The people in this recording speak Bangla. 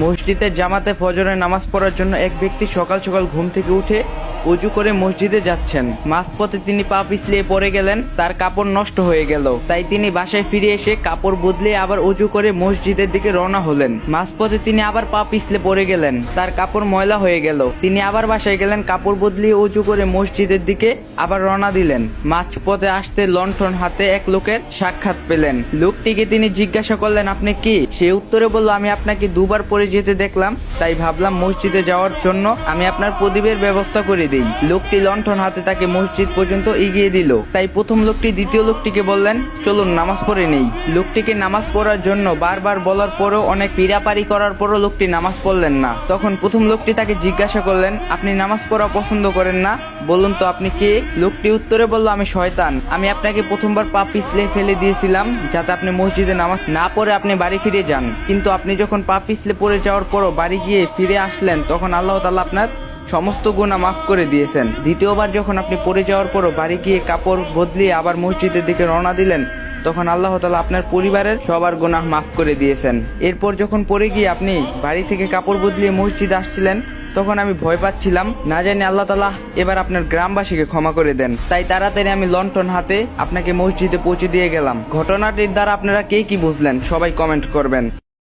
মসজিদের জামাতে ফজরের নামাজ পড়ার জন্য এক ব্যক্তি সকাল সকাল ঘুম থেকে উঠে উজু করে মসজিদে যাচ্ছেন। মাঝপথে তিনি পা পিছলিয়ে পড়ে গেলেন, তার কাপড় নষ্ট হয়ে গেল। তাই তিনি বাসায় ফিরে এসে কাপড় বদলে আবার উজু করে মসজিদের দিকে রওনা হলেন। মাঝপথে তিনি আবার পা পিছলে পড়ে গেলেন, তার কাপড় ময়লা হয়ে গেল। তিনি আবার বাসায় গেলেন, কাপড় বদলিয়ে উজু করে মসজিদের দিকে আবার রওনা দিলেন। মাঝপথে আসতে লণ্ঠন হাতে এক লোকের সাক্ষাৎ পেলেন। লোকটিকে তিনি জিজ্ঞাসা করলেন, আপনি কি? সে উত্তরে বলল, আমি আপনাকে দুবার পরে যেতে দেখলাম, তাই ভাবলাম মসজিদে যাওয়ার জন্য আমি আপনার প্রদীপের ব্যবস্থা করে দিই। লোকটি লণ্ঠন হাতে তাকে মসজিদ পর্যন্ত এগিয়ে দিল। তাই প্রথম লোকটি দ্বিতীয় লোকটিকে বললেন, চলুন নামাজ পড়ে নেই। লোকটিকে নামাজ পড়ার জন্য বারবার বলার পরও, অনেক পীড়াপাড়ি করার পরও লোকটি নামাজ পড়লেন না। তখন প্রথম লোকটি তাকে জিজ্ঞাসা করলেন, আপনি নামাজ পড়া পছন্দ করেন না? বলুন তো আপনি কে? লোকটি উত্তরে বলল, আমি শয়তান। আমি আপনাকে প্রথমবার পা পিছলে ফেলে দিয়েছিলাম যাতে আপনি মসজিদে নামাজ না পড়ে আপনি বাড়ি ফিরে যান। কিন্তু আপনি যখন পা পিছলে পড়ে যাওয়ার পরও বাড়ি গিয়ে ফিরে আসলেন, তখন আল্লাহ তাআলা আপনার সমস্ত গুনাহ মাফ করে দিয়েছেন। দ্বিতীয়বার যখন আপনি পড়ে যাওয়ার পরও বাড়ি গিয়ে কাপড় বদলিয়ে আবার মসজিদের দিকে রওনা দিলেন, তখন আল্লাহ তাআলা আপনার পরিবারের সবার গুনাহ মাফ করে দিয়েছেন। এরপর যখন পড়ে গিয়ে আপনি বাড়ি থেকে কাপড় বদলিয়ে মসজিদে আসছিলেন, তখন আমি ভয় পাচ্ছিলাম, না জানি আল্লাহ তাআলা এবার আপনার গ্রামবাসীকে ক্ষমা করে দেন। তাই তাড়াতাড়ি আমি লণ্ঠন হাতে আপনাকে মসজিদে পৌঁছে দিয়ে গেলাম। ঘটনাটির দ্বারা আপনারা কে কি বুঝলেন সবাই কমেন্ট করবেন।